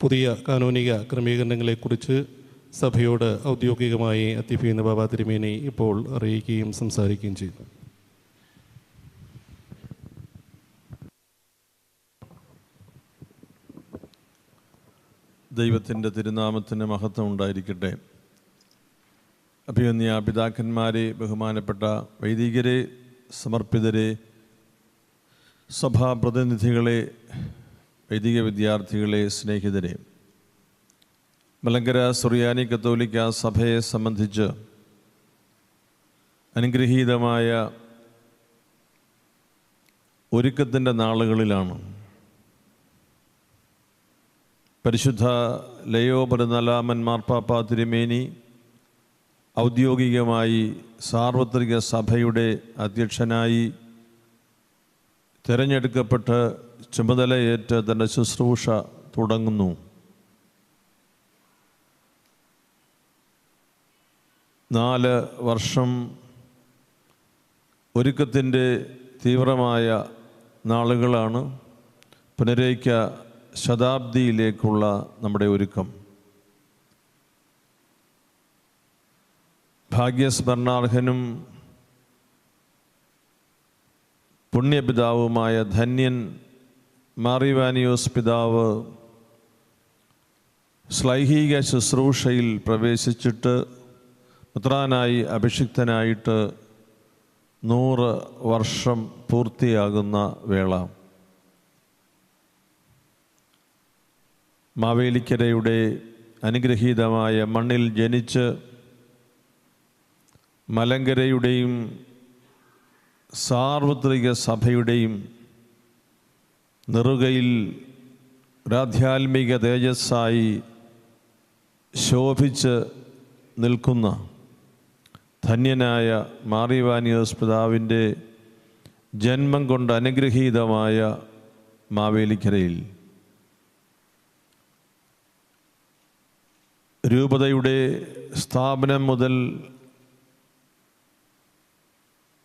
പുതിയ കാനോനിക ക്രമീകരണങ്ങളെക്കുറിച്ച് സഭയോട് ഔദ്യോഗികമായി അത്തിഫീന ബാബ തിരുമേനി ഇപ്പോൾ അറിയിക്കുകയും സംസാരിക്കുകയും ചെയ്തു. ദൈവത്തിൻ്റെ തിരുനാമത്തിന് മഹത്വം ഉണ്ടായിരിക്കട്ടെ. അഭിവന്യ പിതാക്കന്മാരെ, ബഹുമാനപ്പെട്ട വൈദികരെ, സമർപ്പിതരെ, സഭാപ്രതിനിധികളെ, വൈദിക വിദ്യാർത്ഥികളെ, സ്നേഹിതരെ, മലങ്കര സുറിയാനി കത്തോലിക്ക സഭയെ സംബന്ധിച്ച് അനുഗ്രഹീതമായ ഒരുക്കത്തിൻ്റെ നാളുകളിലാണ്. പരിശുദ്ധ ലയോ 14 മാർപ്പാപ്പ തിരുമേനി ഔദ്യോഗികമായി സാർവത്രിക സഭയുടെ അധ്യക്ഷനായി തിരഞ്ഞെടുക്കപ്പെട്ട് ചുമതലയേറ്റ് തൻ്റെ ശുശ്രൂഷ തുടങ്ങുന്നു. നാല് വർഷം ഒരുക്കത്തിൻ്റെ തീവ്രമായ നാളുകളാണ്. പുനരേക്യ ശതാബ്ദിയിലേക്കുള്ള നമ്മുടെ ഒരുക്കം. ഭാഗ്യസ്മരണാർഹനും പുണ്യപിതാവുമായ ധന്യൻ മാറിവാനിയോസ് പിതാവ് ശ്ലൈഹിക ശുശ്രൂഷയിൽ പ്രവേശിച്ചിട്ട് മെത്രാനായി അഭിഷിക്തനായിട്ട് 100 വർഷം പൂർത്തിയാകുന്ന വേള. മാവേലിക്കരയുടെ അനുഗ്രഹീതമായ മണ്ണിൽ ജനിച്ച് മലങ്കരയുടെയും സാർവത്രിക സഭയുടെയും നെറുകയിൽ ഒരാധ്യാത്മിക തേജസ്സായി ശോഭിച്ച് നിൽക്കുന്ന ധന്യനായ മാറിവാനിയോസ് പിതാവിൻ്റെ ജന്മം കൊണ്ട് അനുഗ്രഹീതമായ മാവേലിക്കരയിൽ രൂപതയുടെ സ്ഥാപനം മുതൽ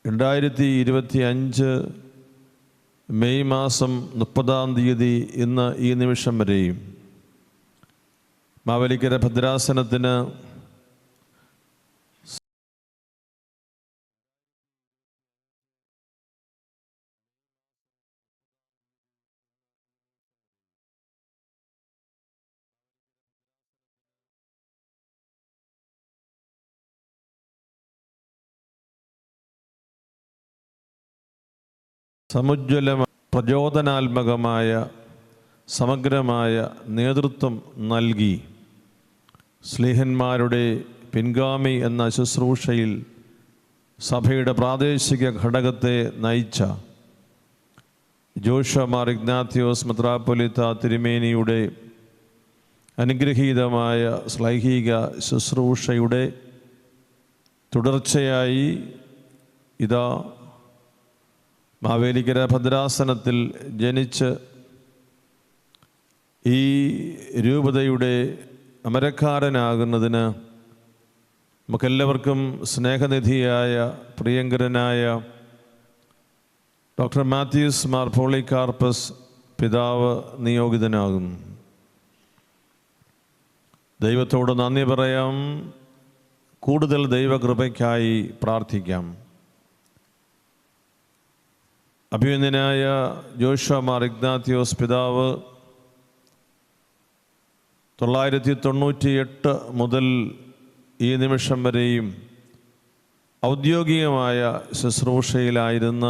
2025 മെയ് മാസം 30-ാം തീയതി ഇന്ന് ഈ നിമിഷം വരെയും മാവേലിക്കര ഭദ്രാസനത്തിന് സമുജ്വല പ്രചോദനാത്മകമായ സമഗ്രമായ നേതൃത്വം നൽകി സ്ലീഹന്മാരുടെ പിൻഗാമി എന്ന ശുശ്രൂഷയിൽ സഭയുടെ പ്രാദേശിക ഘടകത്തെ നയിച്ച ജോഷ മാർ ഇഗ്നാത്യോസ് മെത്രാപ്പൊലീത്ത തിരുമേനിയുടെ അനുഗ്രഹീതമായ ശ്ലൈഹിക ശുശ്രൂഷയുടെ തുടർച്ചയായി ഇതാ മാവേലിക്കര ഭദ്രാസനത്തിൽ ജനിച്ച് ഈ രൂപതയുടെ അമരക്കാരനാകുന്നതിന് നമുക്കെല്ലാവർക്കും സ്നേഹനിധിയായ പ്രിയങ്കരനായ ഡോക്ടർ മാത്യൂസ് മാർ പോളികാർപ്പസ് പിതാവ് നിയോഗിതനാകുന്നു. ദൈവത്തോട് നന്ദി പറയാം. കൂടുതൽ ദൈവകൃപയ്ക്കായി പ്രാർത്ഥിക്കാം. അഭിനന്ദനായ ജോഷ മാർ ഇഗ്നാത്യോസ് പിതാവ് 998 മുതൽ ഈ നിമിഷം വരെയും ഔദ്യോഗികമായ ശുശ്രൂഷയിലായിരുന്ന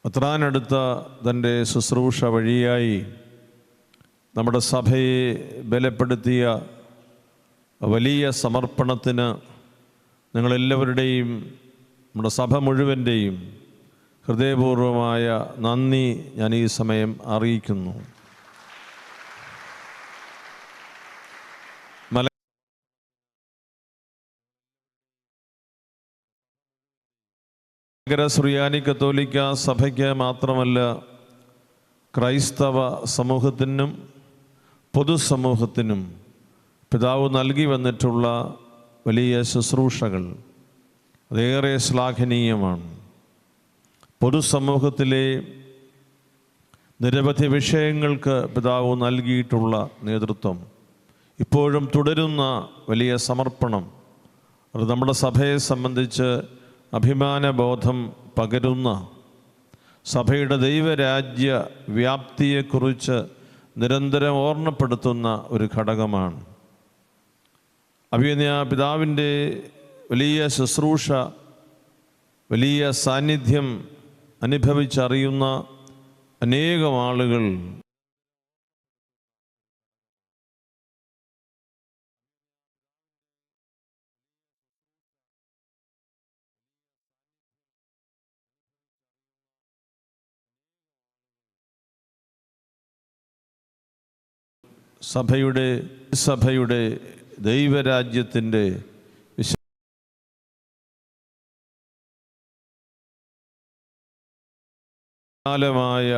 മെത്രാനെടുത്ത തൻ്റെ ശുശ്രൂഷ വഴിയായി നമ്മുടെ സഭയെ ബലപ്പെടുത്തിയ വലിയ സമർപ്പണത്തിന് നിങ്ങളെല്ലാവരുടെയും നമ്മുടെ സഭ മുഴുവൻ്റെയും ഹൃദയപൂർവമായ നന്ദി ഞാൻ ഈ സമയം അറിയിക്കുന്നു. മലങ്കര സുറിയാനി കത്തോലിക്ക സഭയ്ക്ക് മാത്രമല്ല, ക്രൈസ്തവ സമൂഹത്തിനും പൊതുസമൂഹത്തിനും പിതാവ് നൽകി വന്നിട്ടുള്ള വലിയ ശുശ്രൂഷകൾ അതേറെ ശ്ലാഘനീയമാണ്. പൊതുസമൂഹത്തിലെ നിരവധി വിഷയങ്ങൾക്ക് പിതാവ് നൽകിയിട്ടുള്ള നേതൃത്വം, ഇപ്പോഴും തുടരുന്ന വലിയ സമർപ്പണം, അത് നമ്മുടെ സഭയെ സംബന്ധിച്ച് അഭിമാനബോധം പകരുന്ന, സഭയുടെ ദൈവരാജ്യ വ്യാപ്തിയെക്കുറിച്ച് നിരന്തരം ഓർമ്മപ്പെടുത്തുന്ന ഒരു ഘടകമാണ്. അഭിനയ പിതാവിൻ്റെ വലിയ ശുശ്രൂഷ, വലിയ സാന്നിധ്യം അനുഭവിച്ചറിയുന്ന അനേകം ആളുകൾ സഭയുടെ ദൈവരാജ്യത്തിൻ്റെ വിശാലമായ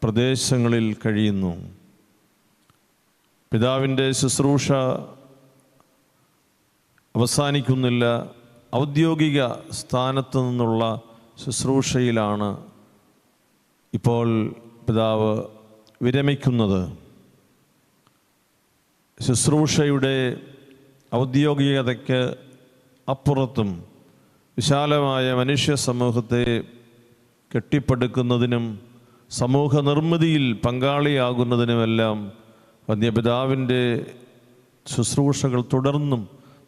പ്രദേശങ്ങളിൽ കഴിയുന്നു. പിതാവിൻ്റെ ശുശ്രൂഷ അവസാനിക്കുന്നില്ല. ഔദ്യോഗിക സ്ഥാനത്ത് നിന്നുള്ള ശുശ്രൂഷയിലാണ് ഇപ്പോൾ പിതാവ് വിരമിക്കുന്നത്. ശുശ്രൂഷയുടെ ഔദ്യോഗികതയ്ക്ക് അപ്പുറത്തും വിശാലമായ മനുഷ്യ സമൂഹത്തെ കെട്ടിപ്പടുക്കുന്നതിനും സമൂഹ നിർമ്മിതിയിൽ പങ്കാളിയാകുന്നതിനുമെല്ലാം വന്യപിതാവിൻ്റെ ശുശ്രൂഷകൾ തുടർന്നും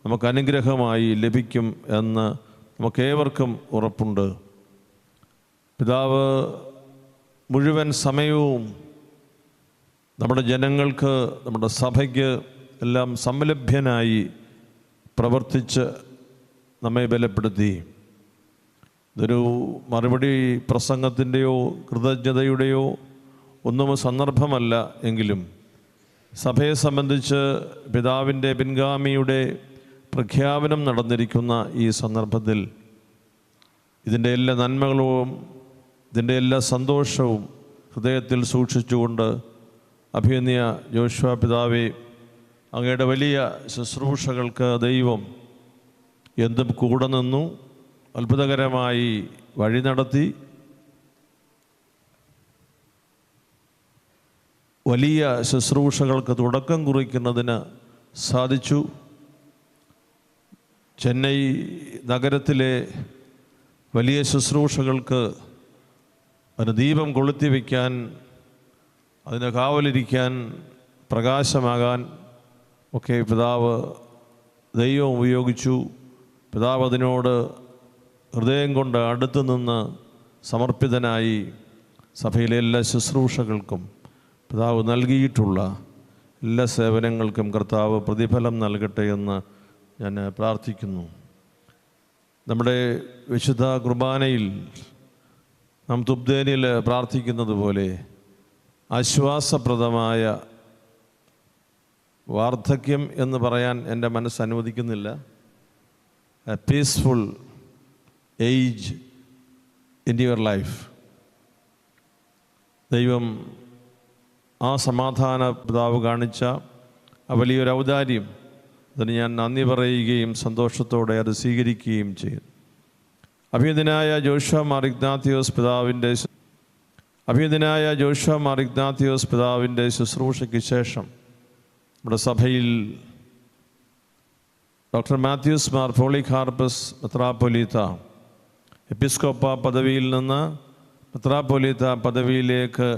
നമുക്ക് അനുഗ്രഹമായി ലഭിക്കും എന്ന് നമുക്കേവർക്കും ഉറപ്പുണ്ട്. പിതാവ് മുഴുവൻ സമയവും നമ്മുടെ ജനങ്ങൾക്ക്, നമ്മുടെ സഭയ്ക്ക് എല്ലാം സംലഭ്യനായി പ്രവർത്തിച്ച് നമ്മെ ബലപ്പെടുത്തി. ഇതൊരു മറുപടി പ്രസംഗത്തിൻ്റെയോ കൃതജ്ഞതയുടെയോ ഒന്നും സന്ദർഭമല്ല എങ്കിലും സഭയെ സംബന്ധിച്ച് പിതാവിൻ്റെ പിൻഗാമിയുടെ പ്രഖ്യാപനം നടന്നിരിക്കുന്ന ഈ സന്ദർഭത്തിൽ ഇതിൻ്റെ എല്ലാ നന്മകളും ഇതിൻ്റെ എല്ലാ സന്തോഷവും ഹൃദയത്തിൽ സൂക്ഷിച്ചുകൊണ്ട് അഭിനയ ജോഷുവ പിതാവേ, അങ്ങയുടെ വലിയ ശുശ്രൂഷകൾക്ക് ദൈവം എന്തും കൂടെ നിന്നു, അത്ഭുതകരമായി വഴി നടത്തി, വലിയ ശുശ്രൂഷകൾക്ക് തുടക്കം കുറിക്കുന്നതിന് സാധിച്ചു. ചെന്നൈ നഗരത്തിലെ വലിയ ശുശ്രൂഷകൾക്ക് ഒരു ദീപം കൊളുത്തി വയ്ക്കാൻ, അതിന് കാവലിരിക്കാൻ, പ്രകാശമാകാൻ ഒക്കെ പിതാവ് ദൈവം ഉപയോഗിച്ചു. പിതാവ് അതിനോട് ഹൃദയം കൊണ്ട് അടുത്തു നിന്ന് സമർപ്പിതനായി സഭയിലെ എല്ലാ ശുശ്രൂഷകൾക്കും പിതാവ് നൽകിയിട്ടുള്ള എല്ലാ സേവനങ്ങൾക്കും കർത്താവ് പ്രതിഫലം നൽകട്ടെ എന്ന് ഞാൻ പ്രാർത്ഥിക്കുന്നു. നമ്മുടെ വിശുദ്ധ കുർബാനയിൽ നാം തുബ്ദേനിൽ പ്രാർത്ഥിക്കുന്നത് പോലെ ആശ്വാസപ്രദമായ വാർദ്ധക്യം എന്ന് പറയാൻ എൻ്റെ മനസ്സ് അനുവദിക്കുന്നില്ല. A peaceful age in your life. ദൈവം ആ സമാധാന പിതാവ് കാണിച്ച ആ വലിയൊരു ഔദാര്യം, അതിന് ഞാൻ നന്ദി പറയുകയും സന്തോഷത്തോടെ അത് സ്വീകരിക്കുകയും ചെയ്യും. അഭിനന്ദനായ ജോഷുവ മാർ ഇഗ്നാത്തിയോസ് പിതാവിൻ്റെ ശുശ്രൂഷയ്ക്ക് ശേഷം നമ്മുടെ സഭയിൽ ഡോക്ടർ മാത്യൂസ് മാർ പോളികാർപ്പസ് മെത്രാപ്പൊലീത്ത എപ്പിസ്കോപ്പ പദവിയിൽ നിന്ന് മെത്രാപ്പൊലീത്ത പദവിയിലേക്ക്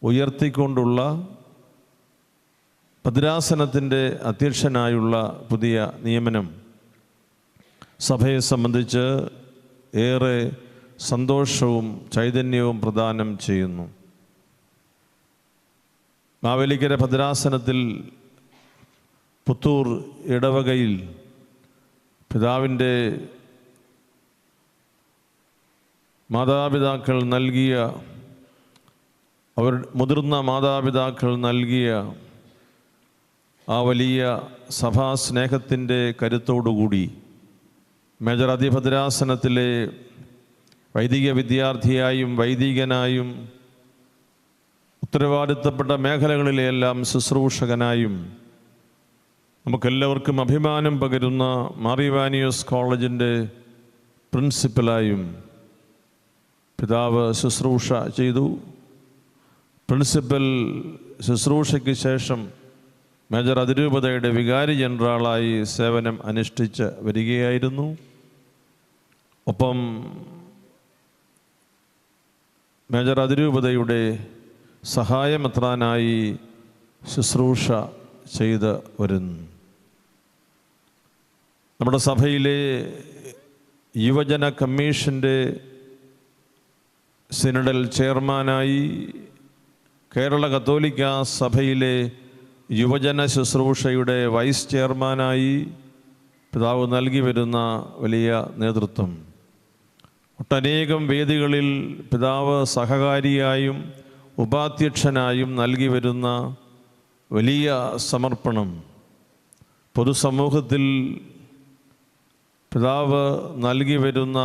ഉയർത്തിക്കൊണ്ടുള്ള ഭദ്രാസനത്തിൻ്റെ അധ്യക്ഷനായുള്ള പുതിയ നിയമനം സഭയെ സംബന്ധിച്ച് ഏറെ സന്തോഷവും ചൈതന്യവും പ്രദാനം ചെയ്യുന്നു. മാവേലിക്കര ഭദ്രാസനത്തിൽ പുത്തൂർ ഇടവകയിൽ പിതാവിൻ്റെ മാതാപിതാക്കൾ നൽകിയ, മുതിർന്ന മാതാപിതാക്കൾ നൽകിയ ആ വലിയ സഭാസ്നേഹത്തിൻ്റെ കരുത്തോടുകൂടി മേജർ അതിഭദ്രാസനത്തിലെ വൈദിക വിദ്യാർത്ഥിയായും വൈദികനായും ഉത്തരവാദിത്തപ്പെട്ട മേഖലകളിലെല്ലാം ശുശ്രൂഷകനായും നമുക്കെല്ലാവർക്കും അഭിമാനം പകരുന്ന മാർ ഇവാനിയോസ് കോളേജിൻ്റെ പ്രിൻസിപ്പലായും പിതാവ് ശുശ്രൂഷ ചെയ്തു. പ്രിൻസിപ്പൽ ശുശ്രൂഷയ്ക്ക് ശേഷം മേജർ അതിരൂപതയുടെ വികാരി ജനറലായി സേവനം അനുഷ്ഠിച്ച് വരികയായിരുന്നു. ഒപ്പം മേജർ അതിരൂപതയുടെ സഹായമെത്രാനായി ശുശ്രൂഷ ചെയ്ത് വരുന്നു. നമ്മുടെ സഭയിലെ യുവജന കമ്മീഷൻ്റെ സിനഡൽ ചെയർമാനായി, കേരള കത്തോലിക്ക സഭയിലെ യുവജന ശുശ്രൂഷയുടെ വൈസ് ചെയർമാനായി പിതാവ് നൽകി വരുന്ന വലിയ നേതൃത്വം, ഒട്ടനേകം വേദികളിൽ പിതാവ് സഹകാരിയായും ഉപാധ്യക്ഷനായും നൽകി വരുന്ന വലിയ സമർപ്പണം, പൊതുസമൂഹത്തിൽ പിതാവ് നൽകി വരുന്ന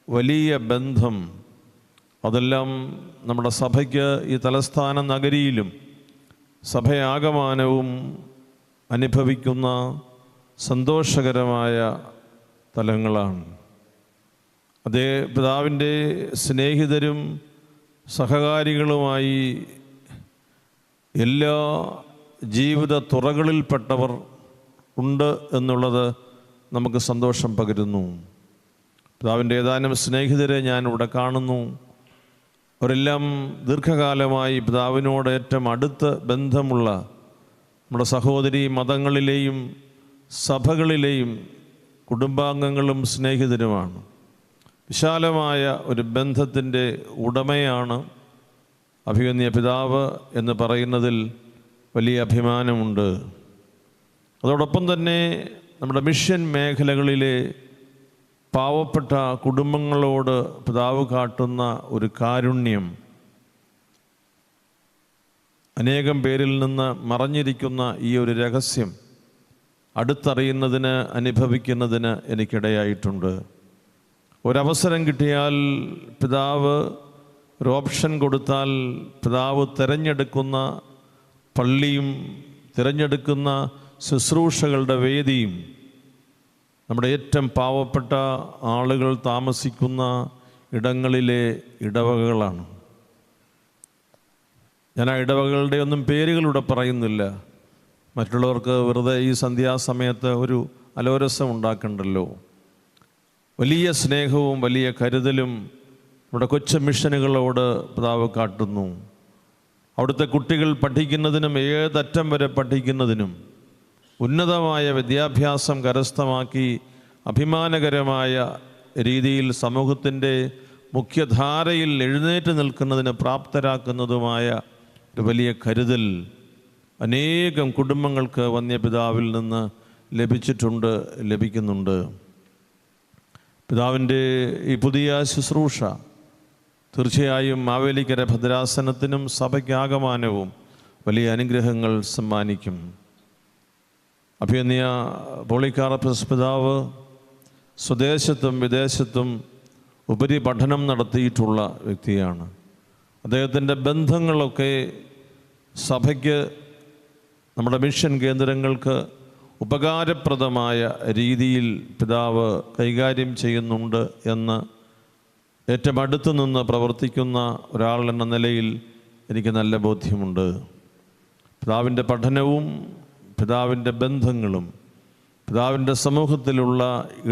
വലിയ ബന്ധം, അതെല്ലാം നമ്മുടെ സഭയ്ക്ക് ഈ തലസ്ഥാന നഗരിയിലും സഭയാകമാനവും അനുഭവിക്കുന്ന സന്തോഷകരമായ തലങ്ങളാണ്. അതേ പിതാവിൻ്റെ സ്നേഹിതരും സഹകാരികളുമായി എല്ലാ ജീവിത തുറകളിൽപ്പെട്ടവർ ഉണ്ട് എന്നുള്ളത് നമുക്ക് സന്തോഷം പകരുന്നു. പിതാവിൻ്റെ ഏതാനും സ്നേഹിതരെ ഞാനിവിടെ കാണുന്നു. അവരെല്ലാം ദീർഘകാലമായി പിതാവിനോട് ഏറ്റവും അടുത്ത് ബന്ധമുള്ള നമ്മുടെ സഹോദരി മതങ്ങളിലെയും സഭകളിലെയും കുടുംബാംഗങ്ങളും സ്നേഹിതരുമാണ്. വിശാലമായ ഒരു ബന്ധത്തിൻ്റെ ഉടമയാണ് അഭിവന്യ പിതാവ് എന്ന് പറയുന്നതിൽ വലിയ അഭിമാനമുണ്ട്. അതോടൊപ്പം തന്നെ നമ്മുടെ മിഷൻ മേഖലകളിലെ പാവപ്പെട്ട കുടുംബങ്ങളോട് പിതാവ് കാട്ടുന്ന ഒരു കാരുണ്യം, അനേകം പേരിൽ നിന്ന് മറഞ്ഞിരിക്കുന്ന ഈ ഒരു രഹസ്യം അടുത്തറിയുന്നതിന്, അനുഭവിക്കുന്നതിന് എനിക്കിടയായിട്ടുണ്ട്. ഒരവസരം കിട്ടിയാൽ, പിതാവ് ഒരു ഓപ്ഷൻ കൊടുത്താൽ, പിതാവ് തിരഞ്ഞെടുക്കുന്ന പള്ളിയും തിരഞ്ഞെടുക്കുന്ന ശുശ്രൂഷകളുടെ വേദിയും നമ്മുടെ ഏറ്റവും പാവപ്പെട്ട ആളുകൾ താമസിക്കുന്ന ഇടങ്ങളിലെ ഇടവകകളാണ്. ഞാൻ ആ ഇടവകകളുടെ ഒന്നും പേരുകളിവിടെ പറയുന്നില്ല, മറ്റുള്ളവർക്ക് വെറുതെ ഈ സന്ധ്യാസമയത്ത് ഒരു അലോരസം ഉണ്ടാക്കണ്ടല്ലോ. വലിയ സ്നേഹവും വലിയ കരുതലും നമ്മുടെ കൊച്ചു മിഷനുകളോട് പിതാവ് കാട്ടുന്നു. അവിടുത്തെ കുട്ടികൾ പഠിക്കുന്നതിനും ഏതറ്റം വരെ പഠിക്കുന്നതിനും ഉന്നതമായ വിദ്യാഭ്യാസം കരസ്ഥമാക്കി അഭിമാനകരമായ രീതിയിൽ സമൂഹത്തിൻ്റെ മുഖ്യധാരയിൽ എഴുന്നേറ്റ് നിൽക്കുന്നതിന് പ്രാപ്തരാക്കുന്നതുമായ ഒരു വലിയ കരുതൽ അനേകം കുടുംബങ്ങൾക്ക് വന്യപിതാവിൽ നിന്ന് ലഭിച്ചിട്ടുണ്ട്, ലഭിക്കുന്നുണ്ട്. പിതാവിൻ്റെ ഈ പുതിയ ശുശ്രൂഷ തീർച്ചയായും മാവേലിക്കര ഭദ്രാസനത്തിനും സഭയ്ക്കാകമാനവും വലിയ അനുഗ്രഹങ്ങൾ സമ്മാനിക്കും. അഭിനന്ദ പോളികാർപ്പസ് പിതാവ് സ്വദേശത്തും വിദേശത്തും ഉപരിപഠനം നടത്തിയിട്ടുള്ള വ്യക്തിയാണ്. അദ്ദേഹത്തിൻ്റെ ബന്ധങ്ങളൊക്കെ സഭയ്ക്ക്, നമ്മുടെ മിഷൻ കേന്ദ്രങ്ങൾക്ക് ഉപകാരപ്രദമായ രീതിയിൽ പിതാവ് കൈകാര്യം ചെയ്യുന്നുണ്ട് എന്ന് ഏറ്റവും അടുത്തു നിന്ന് പ്രവർത്തിക്കുന്ന ഒരാൾ എന്ന നിലയിൽ എനിക്ക് നല്ല ബോധ്യമുണ്ട്. പിതാവിൻ്റെ പഠനവും പിതാവിൻ്റെ ബന്ധങ്ങളും പിതാവിൻ്റെ സമൂഹത്തിലുള്ള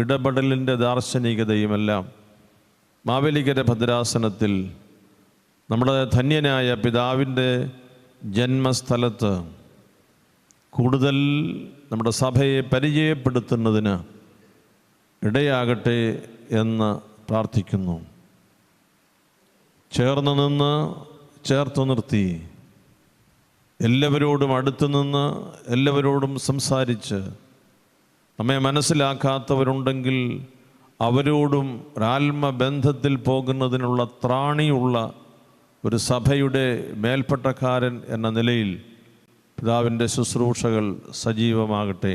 ഇടപെടലിൻ്റെ ദാർശനികതയുമെല്ലാം മാവേലിക്കര ഭദ്രാസനത്തിൽ നമ്മുടെ ധന്യനായ പിതാവിൻ്റെ ജന്മസ്ഥലത്ത് കൂടുതൽ നമ്മുടെ സഭയെ പരിചയപ്പെടുത്തുന്നതിന് ഇടയാകട്ടെ എന്ന് പ്രാർത്ഥിക്കുന്നു. ചേർന്ന് നിന്ന്, ചേർത്ത് നിർത്തി, എല്ലാവരോടും അടുത്തു നിന്ന്, എല്ലാവരോടും സംസാരിച്ച്, നമ്മെ മനസ്സിലാക്കാത്തവരുണ്ടെങ്കിൽ അവരോടും ഒരാത്മബന്ധത്തിൽ പോകുന്നതിനുള്ള ത്രാണിയുള്ള ഒരു സഭയുടെ മേൽപ്പട്ടക്കാരൻ എന്ന നിലയിൽ പിതാവിൻ്റെ ശുശ്രൂഷകൾ സജീവമാകട്ടെ.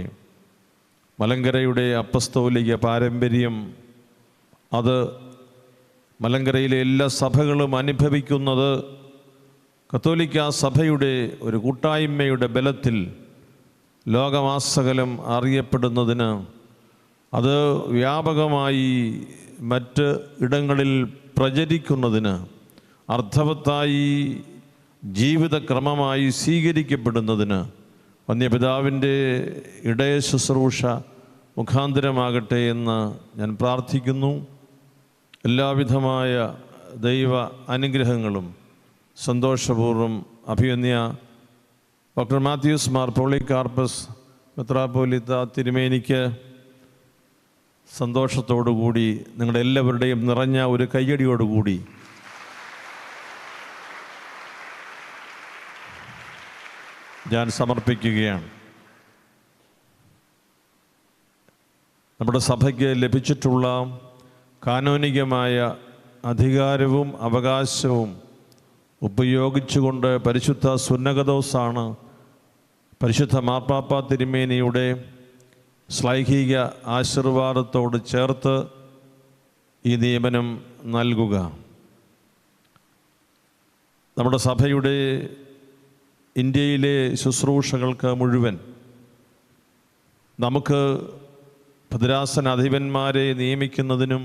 മലങ്കരയുടെ അപ്പസ്തോലിക പാരമ്പര്യം, അത് മലങ്കരയിലെ എല്ലാ സഭകളും അനുഭവിക്കുന്നത് കത്തോലിക്ക സഭയുടെ ഒരു കൂട്ടായ്മയുടെ ബലത്തിൽ ലോകമാസകലം അറിയപ്പെടുന്നതിന്, അത് വ്യാപകമായി മറ്റ് ഇടങ്ങളിൽ പ്രചരിക്കുന്നതിന്, അർത്ഥവത്തായി ജീവിതക്രമമായി സ്വീകരിക്കപ്പെടുന്നതിന് വന്യപിതാവിൻ്റെ ഇടയ ശുശ്രൂഷ മുഖാന്തരമാകട്ടെ എന്ന് ഞാൻ പ്രാർത്ഥിക്കുന്നു. എല്ലാവിധമായ ദൈവ അനുഗ്രഹങ്ങളും സന്തോഷപൂർവ്വം അഭിവന്യ ഡോക്ടർ മാത്യൂസ് മാർ പോളികാർപ്പസ് മെത്രാപ്പോലീത്ത തിരുമേനിക്ക് സന്തോഷത്തോടുകൂടി നിങ്ങളുടെ എല്ലാവരുടെയും നിറഞ്ഞ ഒരു കയ്യടിയോടുകൂടി ഞാൻ സമർപ്പിക്കുകയാണ്. നമ്മുടെ സഭയ്ക്ക് ലഭിച്ചിട്ടുള്ള കാനോനികമായ അധികാരവും അവകാശവും ഉപയോഗിച്ചുകൊണ്ട് പരിശുദ്ധ സുന്നകദോസാണ് പരിശുദ്ധ മാർപ്പാപ്പ തിരുമേനിയുടെ ശ്ലൈഹിക ആശീർവാദത്തോട് ചേർത്ത് ഈ നിയമനം നൽകുക. നമ്മുടെ സഭയുടെ ഇന്ത്യയിലെ ശുശ്രൂഷകൾക്ക് മുഴുവൻ നമുക്ക് ഭദ്രാസനാധിപന്മാരെ നിയമിക്കുന്നതിനും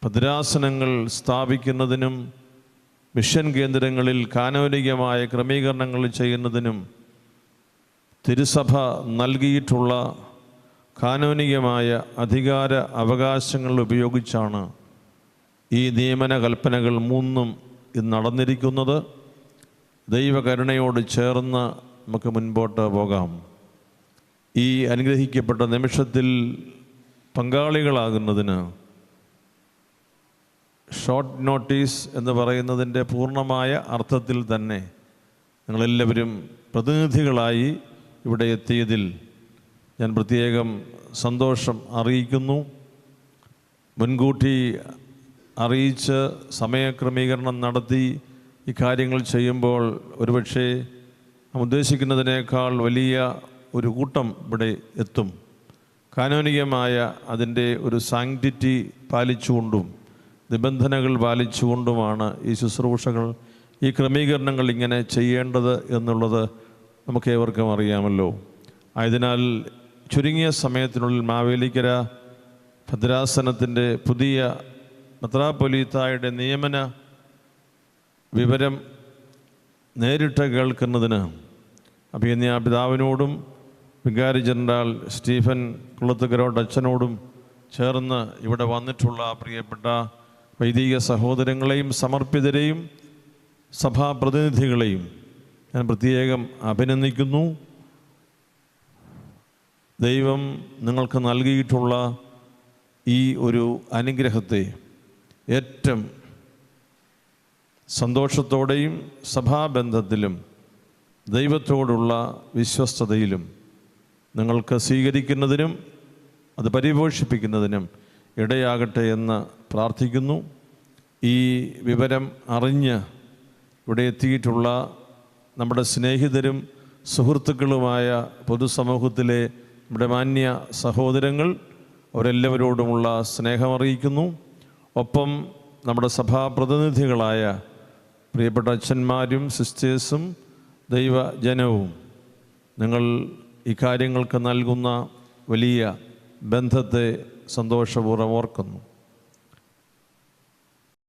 ഭദ്രാസനങ്ങൾ സ്ഥാപിക്കുന്നതിനും മിഷൻ കേന്ദ്രങ്ങളിൽ കാനോനികമായ ക്രമീകരണങ്ങൾ ചെയ്യുന്നതിനും തിരുസഭ നൽകിയിട്ടുള്ള കാനോനികമായ അധികാര അവകാശങ്ങൾ ഉപയോഗിച്ചാണ് ഈ നിയമന കൽപ്പനകൾ മൂന്നും ഇന്ന് നടന്നിരിക്കുന്നത്. ദൈവകരുണയോട് ചേർന്ന് നമുക്ക് മുൻപോട്ട് പോകാം. ഈ അനുഗ്രഹിക്കപ്പെട്ട നിമിഷത്തിൽ പങ്കാളികളാകുന്നതിന് ഷോർട്ട് നോട്ടീസ് എന്ന് പറയുന്നതിൻ്റെ പൂർണ്ണമായ അർത്ഥത്തിൽ തന്നെ നിങ്ങളെല്ലാവരും പ്രതിനിധികളായി ഇവിടെ എത്തിയതിൽ ഞാൻ പ്രത്യേകം സന്തോഷം അറിയിക്കുന്നു. മുൻകൂട്ടി അറിയിച്ച് സമയക്രമീകരണം നടത്തി ഈ കാര്യങ്ങൾ ചെയ്യുമ്പോൾ ഒരുപക്ഷെ നാം ഉദ്ദേശിക്കുന്നതിനേക്കാൾ വലിയ ഒരു കൂട്ടം ഇവിടെ എത്തും. കാനോനികമായ അതിൻ്റെ ഒരു സാങ്ക്ടിറ്റി പാലിച്ചുകൊണ്ടും നിബന്ധനകൾ പാലിച്ചുകൊണ്ടുമാണ് ഈ ശുശ്രൂഷകൾ, ഈ ക്രമീകരണങ്ങൾ ഇങ്ങനെ ചെയ്യേണ്ടത് എന്നുള്ളത് നമുക്ക് ഏവർക്കും അറിയാമല്ലോ. ആയതിനാൽ ചുരുങ്ങിയ സമയത്തിനുള്ളിൽ മാവേലിക്കര ഭദ്രാസനത്തിൻ്റെ പുതിയ മെത്രാപ്പൊലീത്തായുടെ നിയമന വിവരം നേരിട്ട് കേൾക്കുന്നതിന് അഭിനന്ദ പിതാവിനോടും വികാരി ജനറൽ സ്റ്റീഫൻ കുളത്തുകരോട് അച്ഛനോടും ചേർന്ന് ഇവിടെ വന്നിട്ടുള്ള പ്രിയപ്പെട്ട വൈദിക സഹോദരങ്ങളെയും സമർപ്പിതരെയും സഭാപ്രതിനിധികളെയും ഞാൻ പ്രത്യേകം അഭിനന്ദിക്കുന്നു. ദൈവം നിങ്ങൾക്ക് നൽകിയിട്ടുള്ള ഈ ഒരു അനുഗ്രഹത്തെ ഏറ്റവും സന്തോഷത്തോടെയും സഭാബന്ധത്തിലും ദൈവത്തോടുള്ള വിശ്വസ്തതയിലും നിങ്ങൾക്ക് സ്വീകരിക്കുന്നതിനും അത് പരിപോഷിപ്പിക്കുന്നതിനും ഇടയാകട്ടെ എന്ന് പ്രാർത്ഥിക്കുന്നു. ഈ വിവരം അറിഞ്ഞ് ഇവിടെ എത്തിയിട്ടുള്ള നമ്മുടെ സ്നേഹിതരും സുഹൃത്തുക്കളുമായ പൊതുസമൂഹത്തിലെ നമ്മുടെ മാന്യ സഹോദരങ്ങൾ, അവരെല്ലാവരോടുമുള്ള സ്നേഹമറിയിക്കുന്നു. ഒപ്പം നമ്മുടെ സഭാപ്രതിനിധികളായ പ്രിയപ്പെട്ട അച്ഛന്മാരും സിസ്റ്റേഴ്സും ദൈവജനവും നിങ്ങൾ ഇക്കാര്യങ്ങൾക്ക് നൽകുന്ന വലിയ ബന്ധത്തെ സന്തോഷപൂർവ്വം ഓർക്കുന്നു.